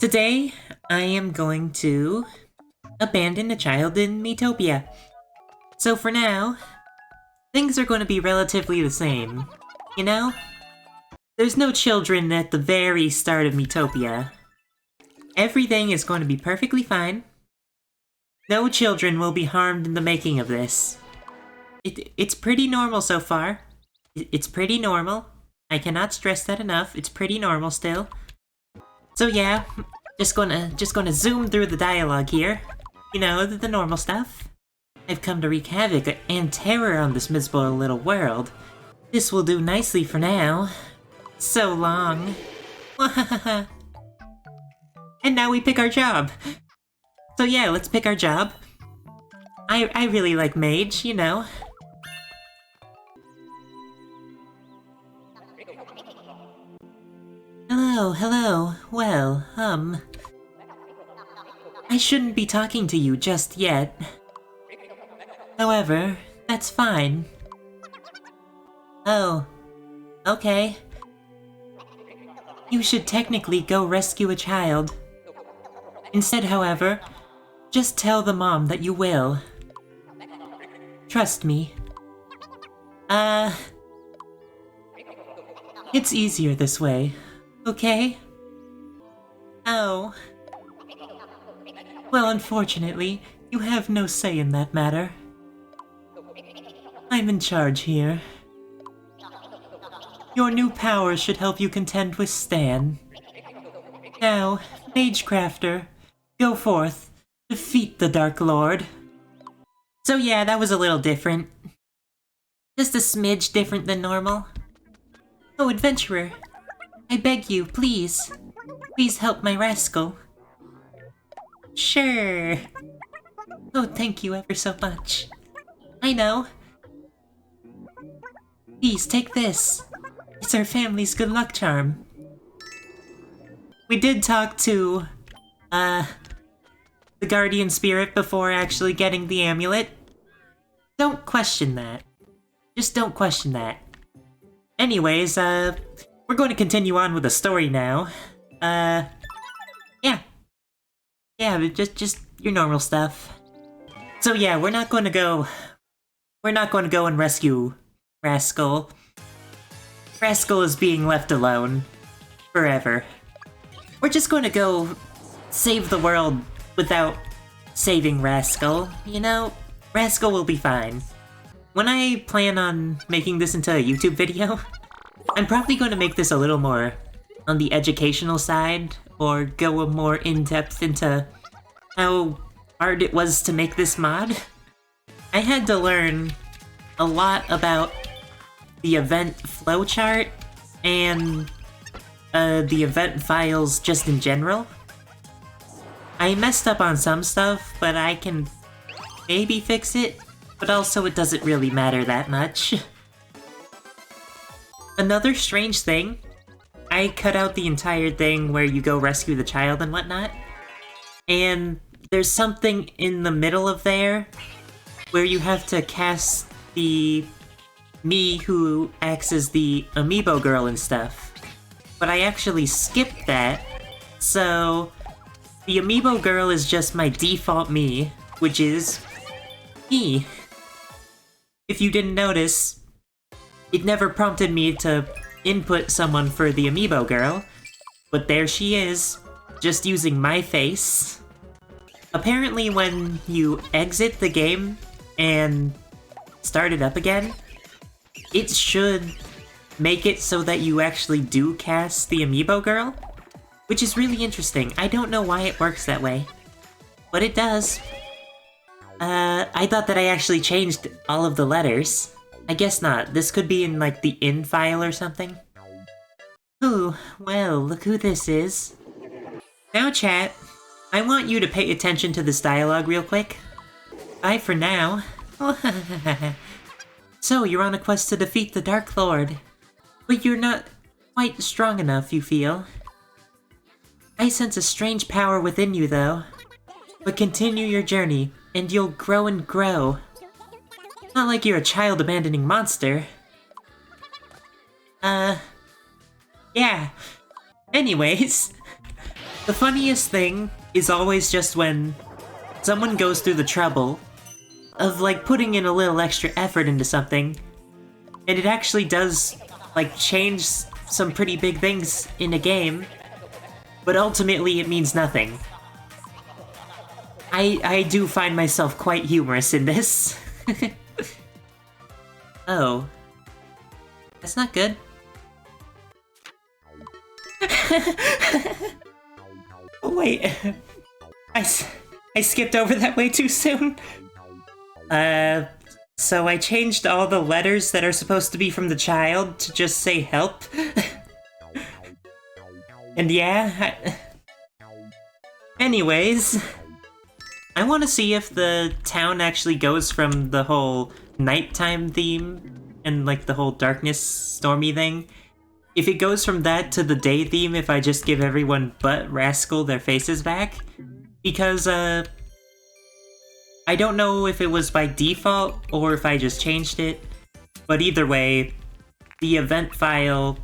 Today, I am going to abandon a child in Miitopia. So for now, things are going to be relatively the same. You know? There's no children at the very start of Miitopia. Everything is going to be perfectly fine. No children will be harmed in the making of this. It's pretty normal so far. It's pretty normal. I cannot stress that enough. It's pretty normal still. So yeah, just gonna zoom through the dialogue here. You know, the normal stuff. I've come to wreak havoc and terror on this miserable little world. This will do nicely for now. So long. And now we pick our job. So yeah, let's pick our job. I really like mage, you know. Hello. Well, I shouldn't be talking to you just yet. However, that's fine. Oh, okay. You should technically go rescue a child. Instead, however, just tell the mom that you will. Trust me. It's easier this way, okay? Oh. Well, unfortunately, you have no say in that matter. I'm in charge here. Your new powers should help you contend with Stan. Now, Mage Crafter, go forth, defeat the Dark Lord. So yeah, that was a little different. Just a smidge different than normal. Oh, adventurer, I beg you, please help my rascal. Sure. Oh, thank you ever so much. I know. Please, take this. It's our family's good luck charm. We did talk to, the guardian spirit before actually getting the amulet. Don't question that. Just don't question that. Anyways, we're going to continue on with the story now. Yeah, but just your normal stuff. So yeah, we're not going to go and rescue Rascal. Rascal is being left alone. Forever. We're just going to go save the world without saving Rascal. You know, Rascal will be fine. When I plan on making this into a YouTube video, I'm probably going to make this a little more on the educational side, or go more in-depth into how hard it was to make this mod. I had to learn a lot about the event flowchart and the event files just in general. I messed up on some stuff, but I can maybe fix it, but also it doesn't really matter that much. Another strange thing, I cut out the entire thing where you go rescue the child and whatnot, and there's something in the middle of there where you have to cast the me who acts as the amiibo girl and stuff. But I actually skipped that, so the amiibo girl is just my default me, which is me. If you didn't notice, it never prompted me to input someone for the amiibo girl, but there she is, just using my face. Apparently when you exit the game and start it up again, it should make it so that you actually do cast the amiibo girl, which is really interesting. I don't know why it works that way, but it does. I thought that I actually changed all of the letters. I guess not. This could be in, like, the in file or something. Ooh, well, look who this is. Now, chat, I want you to pay attention to this dialogue real quick. Bye for now. So, you're on a quest to defeat the Dark Lord. But you're not quite strong enough, you feel. I sense a strange power within you, though. But continue your journey, and you'll grow and grow. Not like you're a child-abandoning monster. Yeah. Anyways, The funniest thing is always just when someone goes through the trouble of, like, putting in a little extra effort into something, and it actually does, like, change some pretty big things in a game, but ultimately it means nothing. I do find myself quite humorous in this. Oh. That's not good. Oh, wait. I skipped over that way too soon. So I changed all the letters that are supposed to be from the child to just say help. And yeah, anyways, I want to see if the town actually goes from the whole nighttime theme and like the whole darkness stormy thing. If it goes from that to the day theme if I just give everyone but Rascal their faces back. Because, I don't know if it was by default or if I just changed it. But either way, the event file,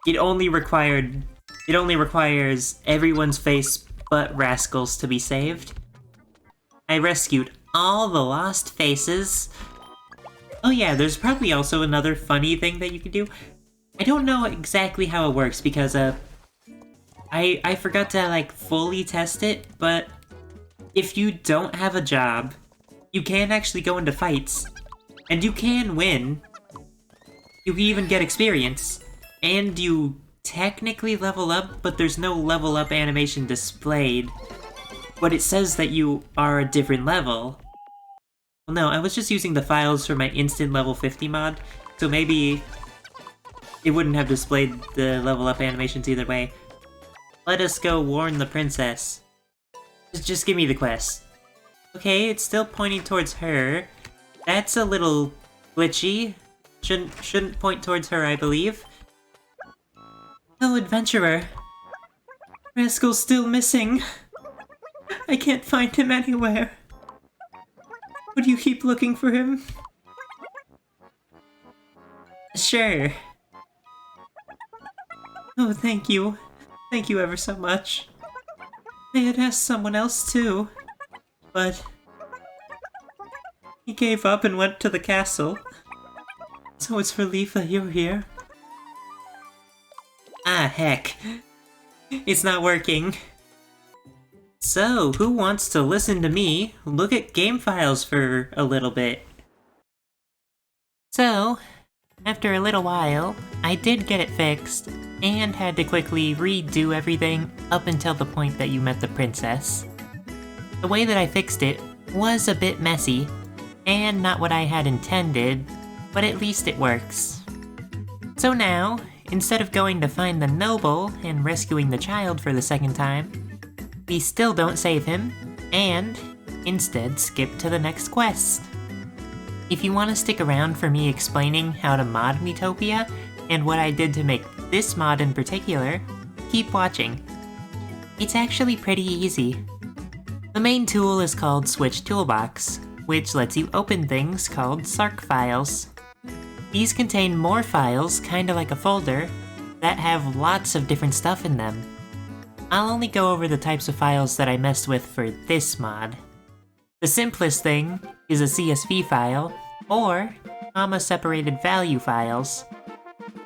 it only requires everyone's face but Rascal's to be saved. I rescued all the lost faces. Oh yeah, there's probably also another funny thing that you can do. I don't know exactly how it works because I forgot to like fully test it, but if you don't have a job, you can actually go into fights, and you can win. You can even get experience, and you technically level up, but there's no level up animation displayed. But it says that you are a different level. Well, no, I was just using the files for my instant level 50 mod, so maybe it wouldn't have displayed the level up animations either way. Let us go warn the princess. Just give me the quest. Okay, it's still pointing towards her. That's a little glitchy. Shouldn't point towards her, I believe. Oh, adventurer. Rascal's still missing. I can't find him anywhere. Would you keep looking for him? Sure. Oh, thank you. Thank you ever so much. I had asked someone else too, but he gave up and went to the castle. So it's relief that you're here. Ah, heck. It's not working. So, who wants to listen to me look at game files for a little bit? So, after a little while, I did get it fixed, and had to quickly redo everything up until the point that you met the princess. The way that I fixed it was a bit messy, and not what I had intended, but at least it works. So now, instead of going to find the noble and rescuing the child for the second time, we still don't save him, and instead skip to the next quest. If you want to stick around for me explaining how to mod Miitopia, and what I did to make this mod in particular, keep watching. It's actually pretty easy. The main tool is called Switch Toolbox, which lets you open things called SARC files. These contain more files, kinda like a folder, that have lots of different stuff in them. I'll only go over the types of files that I messed with for this mod. The simplest thing is a CSV file, or comma-separated value files.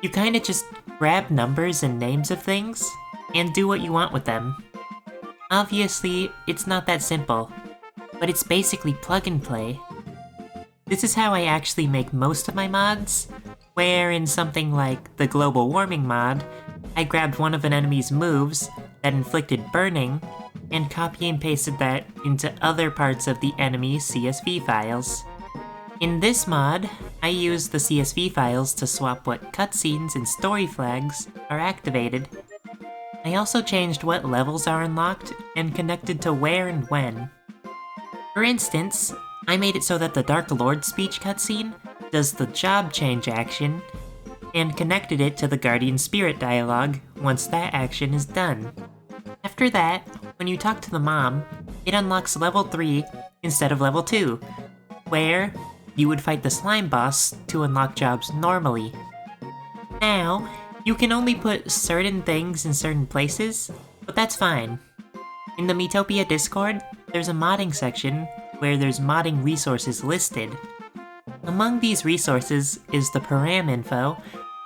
You kinda just grab numbers and names of things, and do what you want with them. Obviously, it's not that simple, but it's basically plug and play. This is how I actually make most of my mods, where in something like the global warming mod, I grabbed one of an enemy's moves that inflicted burning, and copy and pasted that into other parts of the enemy's CSV files. In this mod, I used the CSV files to swap what cutscenes and story flags are activated. I also changed what levels are unlocked and connected to where and when. For instance, I made it so that the Dark Lord speech cutscene does the job change action, and connected it to the Guardian Spirit dialogue once that action is done. After that, when you talk to the mom, it unlocks level 3 instead of level 2, where you would fight the slime boss to unlock jobs normally. Now, you can only put certain things in certain places, but that's fine. In the Miitopia Discord, there's a modding section where there's modding resources listed. Among these resources is the param info,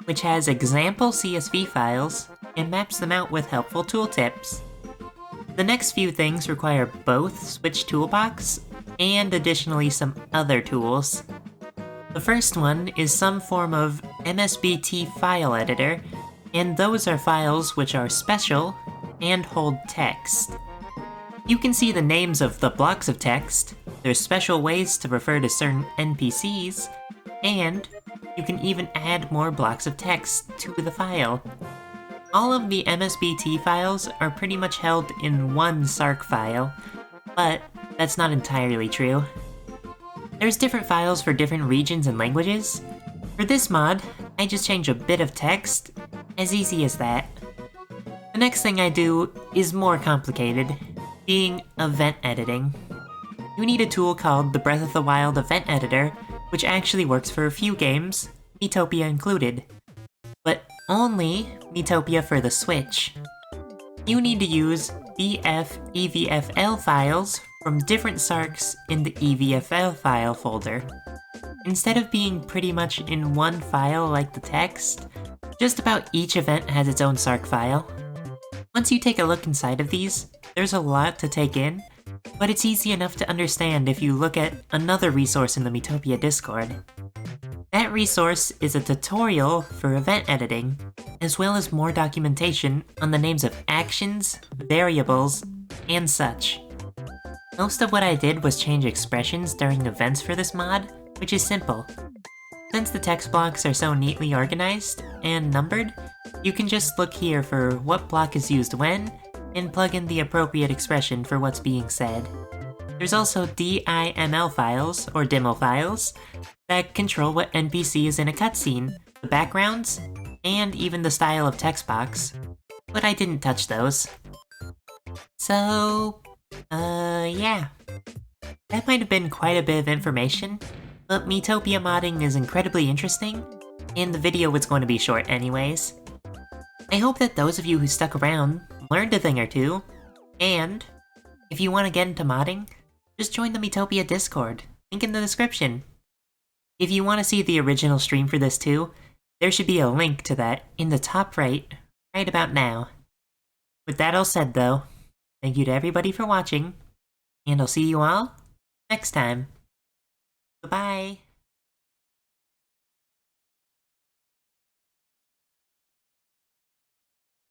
which has example CSV files and maps them out with helpful tooltips. The next few things require both Switch Toolbox and additionally some other tools. The first one is some form of MSBT file editor, and those are files which are special and hold text. You can see the names of the blocks of text, there's special ways to refer to certain NPCs, and you can even add more blocks of text to the file. All of the MSBT files are pretty much held in one SARC file, but that's not entirely true. There's different files for different regions and languages. For this mod, I just change a bit of text, as easy as that. The next thing I do is more complicated, being event editing. You need a tool called the Breath of the Wild Event Editor, which actually works for a few games, Miitopia included. But only Miitopia for the Switch. You need to use BF EVFL files from different SARCs in the EVFL file folder. Instead of being pretty much in one file like the text, just about each event has its own SARC file. Once you take a look inside of these, there's a lot to take in, but it's easy enough to understand if you look at another resource in the Miitopia Discord. That resource is a tutorial for event editing, as well as more documentation on the names of actions, variables, and such. Most of what I did was change expressions during events for this mod, which is simple. Since the text blocks are so neatly organized and numbered, you can just look here for what block is used when, and plug in the appropriate expression for what's being said. There's also DIML files, or DIML files, that control what NPC is in a cutscene, the backgrounds, and even the style of text box, but I didn't touch those. So, yeah. That might have been quite a bit of information, but Miitopia modding is incredibly interesting, and the video was going to be short anyways. I hope that those of you who stuck around learned a thing or two, and if you want to get into modding, just join the Miitopia Discord, link in the description. If you want to see the original stream for this too, there should be a link to that in the top right about now. With that all said though, thank you to everybody for watching, and I'll see you all next time. Bye-bye!